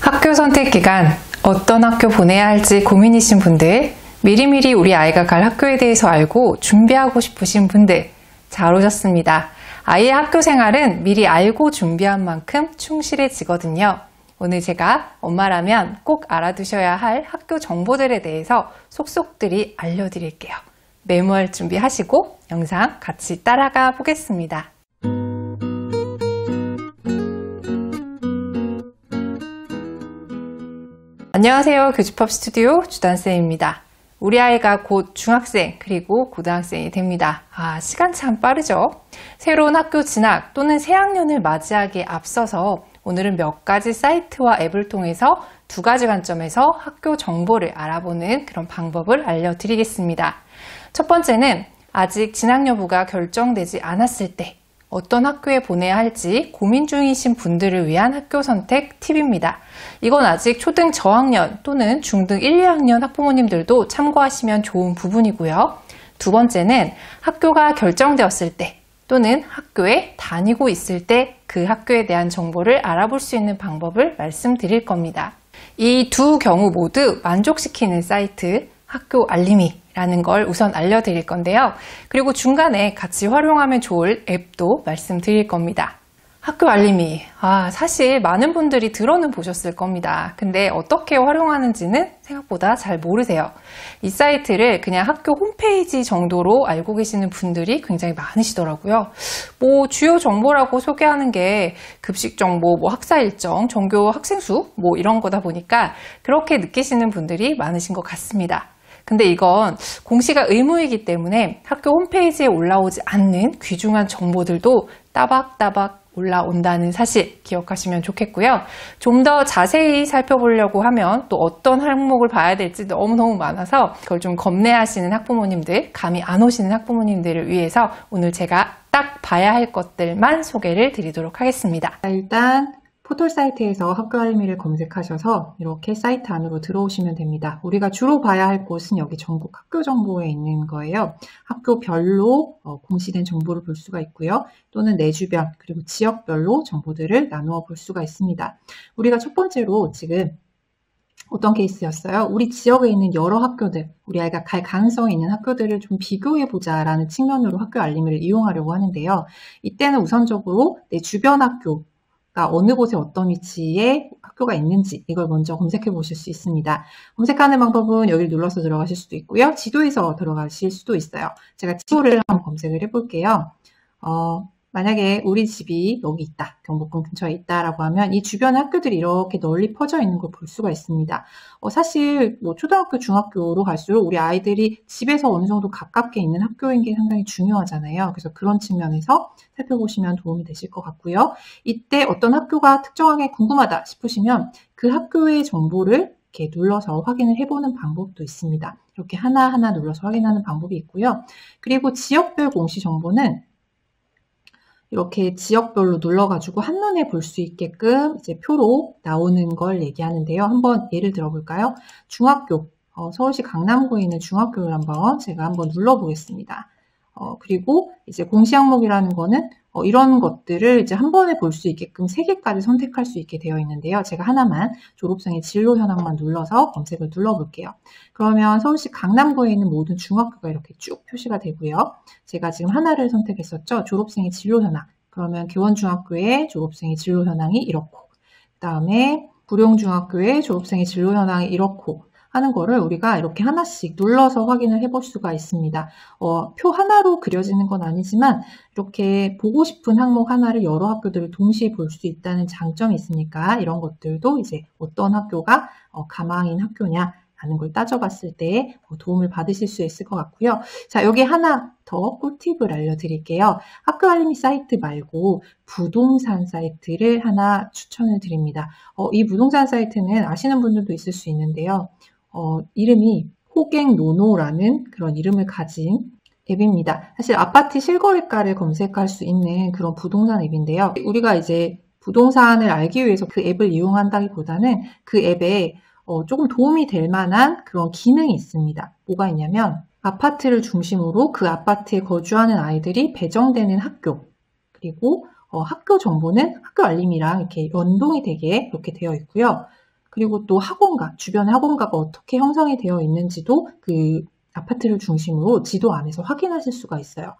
학교 선택 기간, 어떤 학교 보내야 할지 고민이신 분들, 미리미리 우리 아이가 갈 학교에 대해서 알고 준비하고 싶으신 분들, 잘 오셨습니다. 아이의 학교 생활은 미리 알고 준비한 만큼 충실해지거든요. 오늘 제가 엄마라면 꼭 알아두셔야 할 학교 정보들에 대해서 속속들이 알려드릴게요. 메모할 준비하시고 영상 같이 따라가 보겠습니다. 안녕하세요. 교집합 스튜디오 주단쌤입니다. 우리 아이가 곧 중학생 그리고 고등학생이 됩니다. 시간 참 빠르죠? 새로운 학교 진학 또는 새학년을 맞이하기에 앞서서 오늘은 몇 가지 사이트와 앱을 통해서 두 가지 관점에서 학교 정보를 알아보는 그런 방법을 알려드리겠습니다. 첫 번째는 아직 진학 여부가 결정되지 않았을 때 어떤 학교에 보내야 할지 고민 중이신 분들을 위한 학교 선택 팁입니다. 이건 아직 초등 저학년 또는 중등 1, 2학년 학부모님들도 참고하시면 좋은 부분이고요. 두 번째는 학교가 결정되었을 때 또는 학교에 다니고 있을 때 그 학교에 대한 정보를 알아볼 수 있는 방법을 말씀드릴 겁니다. 이 두 경우 모두 만족시키는 사이트 학교 알림이라는 걸 우선 알려드릴 건데요. 그리고 중간에 같이 활용하면 좋을 앱도 말씀드릴 겁니다. 학교 알림이 사실 많은 분들이 들어는 보셨을 겁니다. 근데 어떻게 활용하는지는 생각보다 잘 모르세요. 이 사이트를 그냥 학교 홈페이지 정도로 알고 계시는 분들이 굉장히 많으시더라고요. 주요 정보라고 소개하는 게 급식 정보, 학사 일정, 전교 학생 수 이런 거다 보니까 그렇게 느끼시는 분들이 많으신 것 같습니다. 근데 이건 공시가 의무이기 때문에 학교 홈페이지에 올라오지 않는 귀중한 정보들도 따박따박 올라온다는 사실 기억하시면 좋겠고요. 좀 더 자세히 살펴보려고 하면 또 어떤 항목을 봐야 될지 너무너무 많아서 그걸 좀 겁내하시는 학부모님들, 감이 안 오시는 학부모님들을 위해서 오늘 제가 딱 봐야 할 것들만 소개를 드리도록 하겠습니다. 일단 포털 사이트에서 학교 알림이를 검색하셔서 이렇게 사이트 안으로 들어오시면 됩니다. 우리가 주로 봐야 할 곳은 여기 전국 학교 정보에 있는 거예요. 학교별로 공시된 정보를 볼 수가 있고요. 또는 내 주변 그리고 지역별로 정보들을 나누어 볼 수가 있습니다. 우리가 첫 번째로 지금 어떤 케이스였어요? 우리 지역에 있는 여러 학교들, 우리 아이가 갈 가능성이 있는 학교들을 좀 비교해보자라는 측면으로 학교 알림을 이용하려고 하는데요. 이때는 우선적으로 내 주변 학교, 어느 곳에 어떤 위치에 학교가 있는지 이걸 먼저 검색해 보실 수 있습니다. 검색하는 방법은 여기를 눌러서 들어가실 수도 있고요. 지도에서 들어가실 수도 있어요. 제가 지도를 한번 검색을 해볼게요. 만약에 우리 집이 여기 있다, 경복궁 근처에 있다라고 하면 이 주변에 학교들이 이렇게 널리 퍼져 있는 걸 볼 수가 있습니다. 사실 초등학교, 중학교로 갈수록 우리 아이들이 집에서 어느 정도 가깝게 있는 학교인 게 상당히 중요하잖아요. 그래서 그런 측면에서 살펴보시면 도움이 되실 것 같고요. 이때 어떤 학교가 특정하게 궁금하다 싶으시면 그 학교의 정보를 이렇게 눌러서 확인을 해보는 방법도 있습니다. 이렇게 하나하나 눌러서 확인하는 방법이 있고요. 그리고 지역별 공시 정보는 이렇게 지역별로 눌러가지고 한눈에 볼 수 있게끔 이제 표로 나오는 걸 얘기하는데요. 한번 예를 들어볼까요? 중학교, 서울시 강남구에 있는 중학교를 제가 한번 눌러보겠습니다. 그리고 이제 공시 항목이라는 거는 이런 것들을 이제 한 번에 볼 수 있게끔 3개까지 선택할 수 있게 되어 있는데요. 제가 하나만 졸업생의 진로 현황만 눌러서 검색을 눌러볼게요. 그러면 서울시 강남구에 있는 모든 중학교가 이렇게 쭉 표시가 되고요. 제가 지금 하나를 선택했었죠. 졸업생의 진로 현황. 그러면 교원중학교의 졸업생의 진로 현황이 이렇고, 그 다음에 구룡중학교의 졸업생의 진로 현황이 이렇고 하는 거를 우리가 이렇게 하나씩 눌러서 확인을 해볼 수가 있습니다. 표 하나로 그려지는 건 아니지만 이렇게 보고 싶은 항목 하나를 여러 학교들을 동시에 볼 수 있다는 장점이 있으니까 이런 것들도 이제 어떤 학교가 가망인 학교냐 라는 걸 따져봤을 때 도움을 받으실 수 있을 것 같고요. 자, 여기 하나 더 꿀팁을 알려드릴게요. 학교 알림이 사이트 말고 부동산 사이트를 하나 추천을 드립니다. 이 부동산 사이트는 아시는 분들도 있을 수 있는데요. 이름이 호갱노노라는 그런 이름을 가진 앱입니다. 사실 아파트 실거래가를 검색할 수 있는 그런 부동산 앱인데요. 우리가 이제 부동산을 알기 위해서 그 앱을 이용한다기보다는 그 앱에 조금 도움이 될 만한 그런 기능이 있습니다. 뭐가 있냐면 아파트를 중심으로 그 아파트에 거주하는 아이들이 배정되는 학교, 그리고 학교 정보는 학교 알림이랑 이렇게 연동이 되게 이렇게 되어 있고요. 그리고 또 학원가, 주변의 학원가가 어떻게 형성이 되어 있는지도 그 아파트를 중심으로 지도 안에서 확인하실 수가 있어요.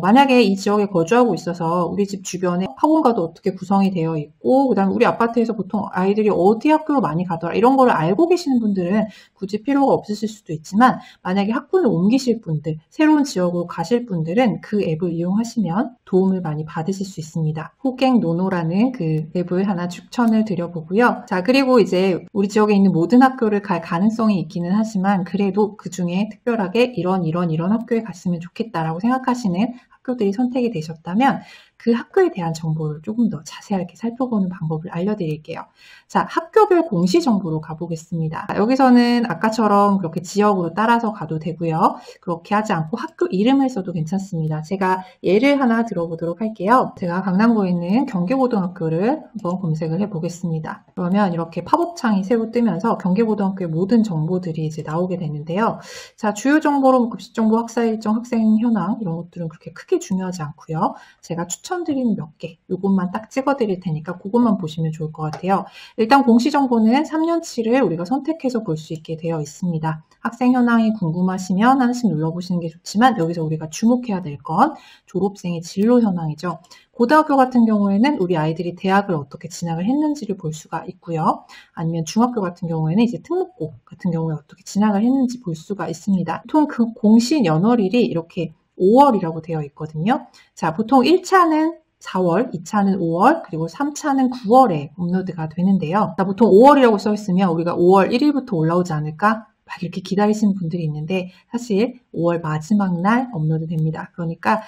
만약에 이 지역에 거주하고 있어서 우리 집 주변에 학원가도 어떻게 구성이 되어 있고, 그 다음에 우리 아파트에서 보통 아이들이 어디 학교로 많이 가더라, 이런 거를 알고 계시는 분들은 굳이 필요가 없으실 수도 있지만, 만약에 학군을 옮기실 분들, 새로운 지역으로 가실 분들은 그 앱을 이용하시면 도움을 많이 받으실 수 있습니다. 호갱노노라는 그 앱을 하나 추천을 드려보고요. 자, 그리고 이제 우리 지역에 있는 모든 학교를 갈 가능성이 있기는 하지만, 그래도 그 중에 특별하게 이런 학교에 갔으면 좋겠다라고 생각하시는 학교들이 선택이 되셨다면 그 학교에 대한 정보를 조금 더 자세하게 살펴보는 방법을 알려드릴게요. 자, 학교별 공시 정보로 가보겠습니다. 여기서는 아까처럼 그렇게 지역으로 따라서 가도 되고요. 그렇게 하지 않고 학교 이름을 써도 괜찮습니다. 제가 예를 하나 들어보도록 할게요. 제가 강남구에 있는 경계고등학교를 한번 검색을 해보겠습니다. 그러면 이렇게 팝업창이 새로 뜨면서 경계고등학교의 모든 정보들이 이제 나오게 되는데요. 자, 주요 정보로 급식 정보, 학사 일정, 학생 현황 이런 것들은 그렇게 크게 중요하지 않고요. 제가 추천드리는 몇 개, 이것만 딱 찍어드릴 테니까 그것만 보시면 좋을 것 같아요. 일단 공시 정보는 3년치를 우리가 선택해서 볼 수 있게 되어 있습니다. 학생 현황이 궁금하시면 하나씩 눌러보시는 게 좋지만 여기서 우리가 주목해야 될 건 졸업생의 진로 현황이죠. 고등학교 같은 경우에는 우리 아이들이 대학을 어떻게 진학을 했는지를 볼 수가 있고요. 아니면 중학교 같은 경우에는 이제 특목고 같은 경우에 어떻게 진학을 했는지 볼 수가 있습니다. 보통 그 공시 연월일이 이렇게 5월이라고 되어 있거든요. 자, 보통 1차는 4월, 2차는 5월, 그리고 3차는 9월에 업로드가 되는데요. 자, 보통 5월이라고 써 있으면 우리가 5월 1일부터 올라오지 않을까? 막 이렇게 기다리시는 분들이 있는데 사실 5월 마지막 날 업로드 됩니다. 그러니까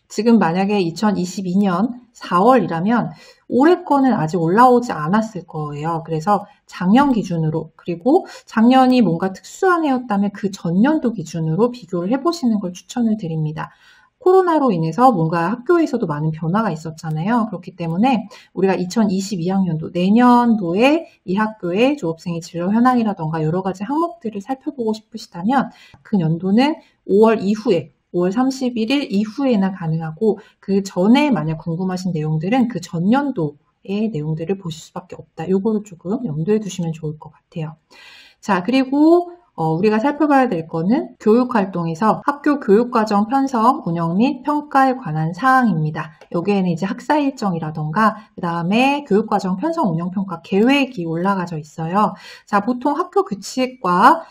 지금 만약에 2022년 4월이라면 올해 거는 아직 올라오지 않았을 거예요. 그래서 작년 기준으로, 그리고 작년이 뭔가 특수한 해였다면 그 전년도 기준으로 비교를 해보시는 걸 추천을 드립니다. 코로나로 인해서 뭔가 학교에서도 많은 변화가 있었잖아요. 그렇기 때문에 우리가 2022학년도, 내년도에 이 학교의 졸업생의 진로 현황이라던가 여러 가지 항목들을 살펴보고 싶으시다면 그 연도는 5월 이후에 5월 31일 이후에나 가능하고 그 전에 만약 궁금하신 내용들은 그 전년도의 내용들을 보실 수밖에 없다. 요거를 조금 염두에 두시면 좋을 것 같아요. 자, 그리고 우리가 살펴봐야 될 거는 교육활동에서 학교 교육과정 편성, 운영 및 평가에 관한 사항입니다. 여기에는 이제 학사 일정이라던가 그 다음에 교육과정 편성, 운영, 평가 계획이 올라가져 있어요. 자, 보통 학교 규칙과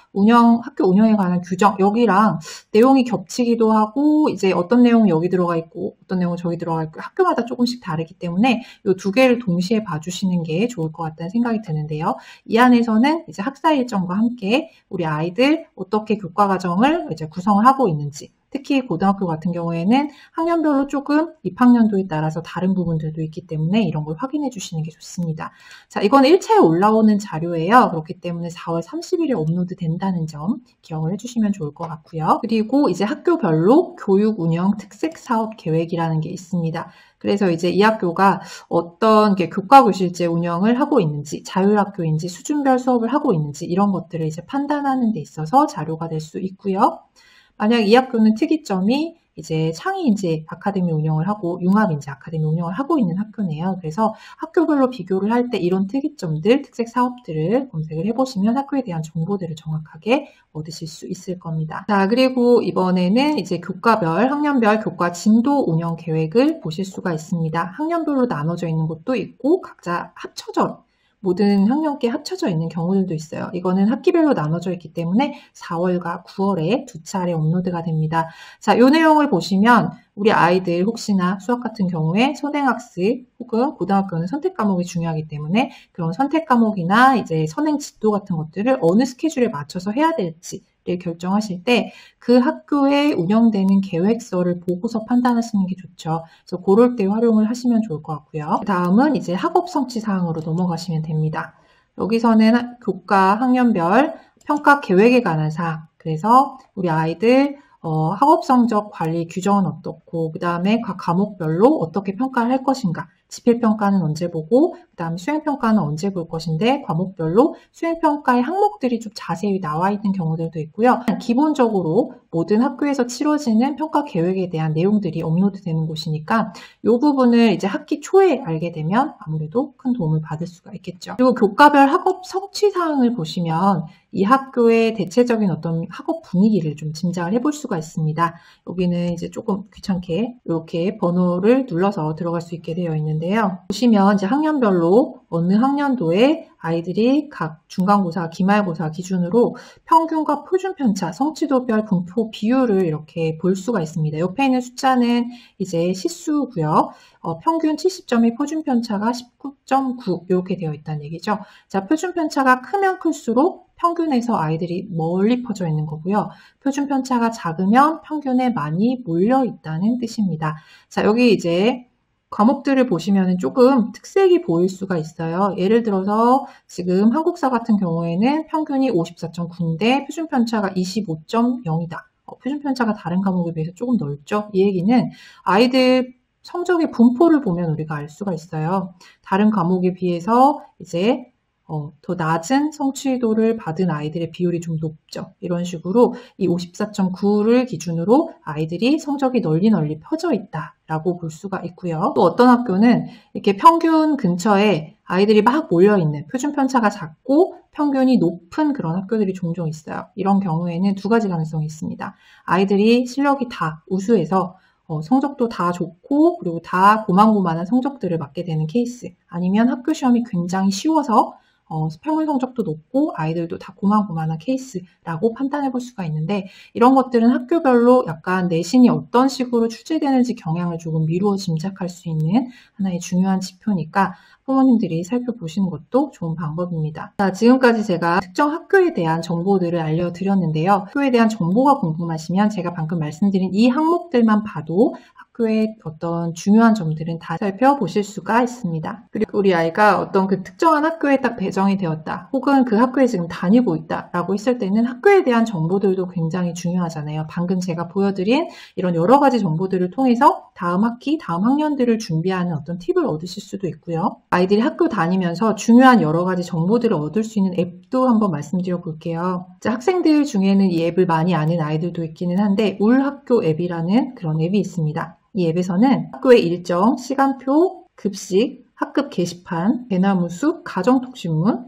학교 운영에 관한 규정, 여기랑 내용이 겹치기도 하고 이제 어떤 내용이 여기 들어가 있고 어떤 내용은 저기 들어가 있고 학교마다 조금씩 다르기 때문에 이 두 개를 동시에 봐주시는 게 좋을 것 같다는 생각이 드는데요. 이 안에서는 이제 학사 일정과 함께 우리 아이들 어떻게 교과 과정을 이제 구성을 하고 있는지, 특히 고등학교 같은 경우에는 학년별로 조금 입학년도에 따라서 다른 부분들도 있기 때문에 이런 걸 확인해 주시는 게 좋습니다. 자, 이건 1차에 올라오는 자료예요. 그렇기 때문에 4월 30일에 업로드 된다는 점 기억을 해주시면 좋을 것 같고요. 그리고 이제 학교별로 교육 운영 특색 사업 계획이라는 게 있습니다. 그래서 이제 이 학교가 어떤 교과 교실제 운영을 하고 있는지, 자율학교인지, 수준별 수업을 하고 있는지 이런 것들을 이제 판단하는 데 있어서 자료가 될 수 있고요. 만약 이 학교는 특이점이 이제 창의인재 아카데미 운영을 하고 융합인재 아카데미 운영을 하고 있는 학교네요. 그래서 학교별로 비교를 할 때 이런 특이점들, 특색 사업들을 검색을 해보시면 학교에 대한 정보들을 정확하게 얻으실 수 있을 겁니다. 자, 그리고 이번에는 이제 교과별, 학년별 교과 진도 운영 계획을 보실 수가 있습니다. 학년별로 나눠져 있는 곳도 있고 각자 합쳐져 모든 학년께 합쳐져 있는 경우들도 있어요. 이거는 학기별로 나눠져 있기 때문에 4월과 9월에 두 차례 업로드가 됩니다. 자, 이 내용을 보시면 우리 아이들 혹시나 수학 같은 경우에 선행학습 혹은 고등학교는 선택 과목이 중요하기 때문에 그런 선택 과목이나 이제 선행 진도 같은 것들을 어느 스케줄에 맞춰서 해야 될지 결정하실 때 그 학교에 운영되는 계획서를 보고서 판단하시는 게 좋죠. 그래서 그럴 때 활용을 하시면 좋을 것 같고요. 다음은 이제 학업 성취 사항으로 넘어가시면 됩니다. 여기서는 교과 학년별 평가 계획에 관한 사항. 그래서 우리 아이들 학업 성적 관리 규정은 어떻고 그 다음에 각 과목별로 어떻게 평가를 할 것인가 지필평가는 언제 보고 그다음에 수행평가는 언제 볼 것인데 과목별로 수행평가의 항목들이 좀 자세히 나와 있는 경우들도 있고요. 기본적으로 모든 학교에서 치러지는 평가 계획에 대한 내용들이 업로드되는 곳이니까 이 부분을 이제 학기 초에 알게 되면 아무래도 큰 도움을 받을 수가 있겠죠. 그리고 교과별 학업 성취 사항을 보시면 이 학교의 대체적인 어떤 학업 분위기를 좀 짐작을 해볼 수가 있습니다. 여기는 이제 조금 귀찮게 이렇게 번호를 눌러서 들어갈 수 있게 되어 있는데요. 보시면 이제 학년별로 어느 학년도에 아이들이 각 중간고사, 기말고사 기준으로 평균과 표준편차, 성취도별 분포 비율을 이렇게 볼 수가 있습니다. 옆에 있는 숫자는 이제 시수고요. 평균 70점이 표준편차가 19.9 이렇게 되어 있다는 얘기죠. 자, 표준편차가 크면 클수록 평균에서 아이들이 멀리 퍼져 있는 거고요. 표준편차가 작으면 평균에 많이 몰려 있다는 뜻입니다. 자, 여기 이제 과목들을 보시면 조금 특색이 보일 수가 있어요. 예를 들어서 지금 한국사 같은 경우에는 평균이 54.9인데 표준편차가 25.0이다. 표준편차가 다른 과목에 비해서 조금 넓죠? 이 얘기는 아이들 성적의 분포를 보면 우리가 알 수가 있어요. 다른 과목에 비해서 이제 더 낮은 성취도를 받은 아이들의 비율이 좀 높죠. 이런 식으로 이 54.9를 기준으로 아이들이 성적이 널리 펴져 있다라고 볼 수가 있고요. 또 어떤 학교는 이렇게 평균 근처에 아이들이 막 몰려있는 표준 편차가 작고 평균이 높은 그런 학교들이 종종 있어요. 이런 경우에는 두 가지 가능성이 있습니다. 아이들이 실력이 다 우수해서 성적도 다 좋고 그리고 다 고만고만한 성적들을 맞게 되는 케이스, 아니면 학교 시험이 굉장히 쉬워서 평균 성적도 높고 아이들도 다 고만고만한 케이스라고 판단해 볼 수가 있는데, 이런 것들은 학교별로 약간 내신이 어떤 식으로 출제되는지 경향을 조금 미루어 짐작할 수 있는 하나의 중요한 지표니까 부모님들이 살펴보시는 것도 좋은 방법입니다. 자, 지금까지 제가 특정 학교에 대한 정보들을 알려드렸는데요. 학교에 대한 정보가 궁금하시면 제가 방금 말씀드린 이 항목들만 봐도 학교의 어떤 중요한 점들은 다 살펴보실 수가 있습니다. 그리고 우리 아이가 어떤 그 특정한 학교에 딱 배정이 되었다, 혹은 그 학교에 지금 다니고 있다 라고 했을 때는 학교에 대한 정보들도 굉장히 중요하잖아요. 방금 제가 보여드린 이런 여러 가지 정보들을 통해서 다음 학기, 다음 학년들을 준비하는 어떤 팁을 얻으실 수도 있고요. 아이들이 학교 다니면서 중요한 여러 가지 정보들을 얻을 수 있는 앱도 한번 말씀드려 볼게요. 자, 학생들 중에는 이 앱을 많이 아는 아이들도 있기는 한데 울학교 앱이라는 그런 앱이 있습니다. 이 앱에서는 학교의 일정, 시간표, 급식, 학급 게시판, 대나무숲, 가정톡신문,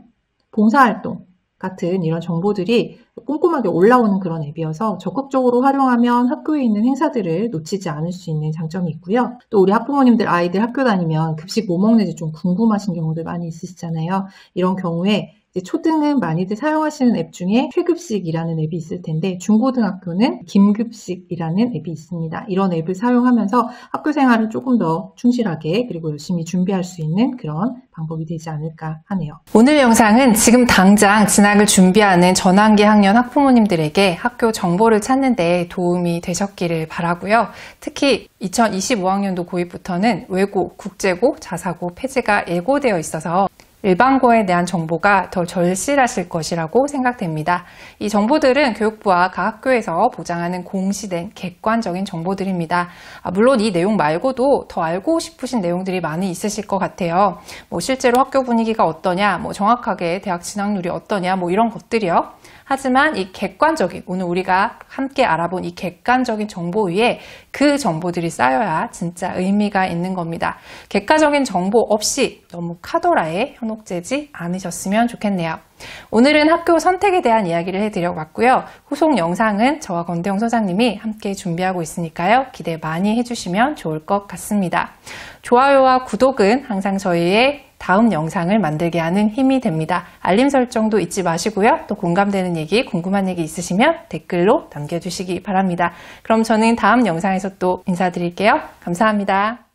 봉사활동 같은 이런 정보들이 꼼꼼하게 올라오는 그런 앱이어서 적극적으로 활용하면 학교에 있는 행사들을 놓치지 않을 수 있는 장점이 있고요. 또 우리 학부모님들 아이들 학교 다니면 급식 뭐 먹는지 좀 궁금하신 경우들 많이 있으시잖아요. 이런 경우에 초등은 많이들 사용하시는 앱 중에 최급식이라는 앱이 있을 텐데, 중고등학교는 김급식이라는 앱이 있습니다. 이런 앱을 사용하면서 학교 생활을 조금 더 충실하게 그리고 열심히 준비할 수 있는 그런 방법이 되지 않을까 하네요. 오늘 영상은 지금 당장 진학을 준비하는 전환기 학년 학부모님들에게 학교 정보를 찾는 데 도움이 되셨기를 바라고요. 특히 2025학년도 고입부터는 외고, 국제고, 자사고 폐지가 예고되어 있어서 일반고에 대한 정보가 더 절실하실 것이라고 생각됩니다. 이 정보들은 교육부와 각 학교에서 보장하는 공시된 객관적인 정보들입니다. 물론 이 내용 말고도 더 알고 싶으신 내용들이 많이 있으실 것 같아요. 실제로 학교 분위기가 어떠냐, 정확하게 대학 진학률이 어떠냐, 이런 것들이요. 하지만 이 객관적인, 오늘 우리가 함께 알아본 이 객관적인 정보 위에 그 정보들이 쌓여야 진짜 의미가 있는 겁니다. 객관적인 정보 없이 너무 카더라에 현혹되지 않으셨으면 좋겠네요. 오늘은 학교 선택에 대한 이야기를 해드려 봤고요. 후속 영상은 저와 권대용 소장님이 함께 준비하고 있으니까요. 기대 많이 해주시면 좋을 것 같습니다. 좋아요와 구독은 항상 저희의 다음 영상을 만들게 하는 힘이 됩니다. 알림 설정도 잊지 마시고요. 또 공감되는 얘기, 궁금한 얘기 있으시면 댓글로 남겨주시기 바랍니다. 그럼 저는 다음 영상에서 또 인사드릴게요. 감사합니다.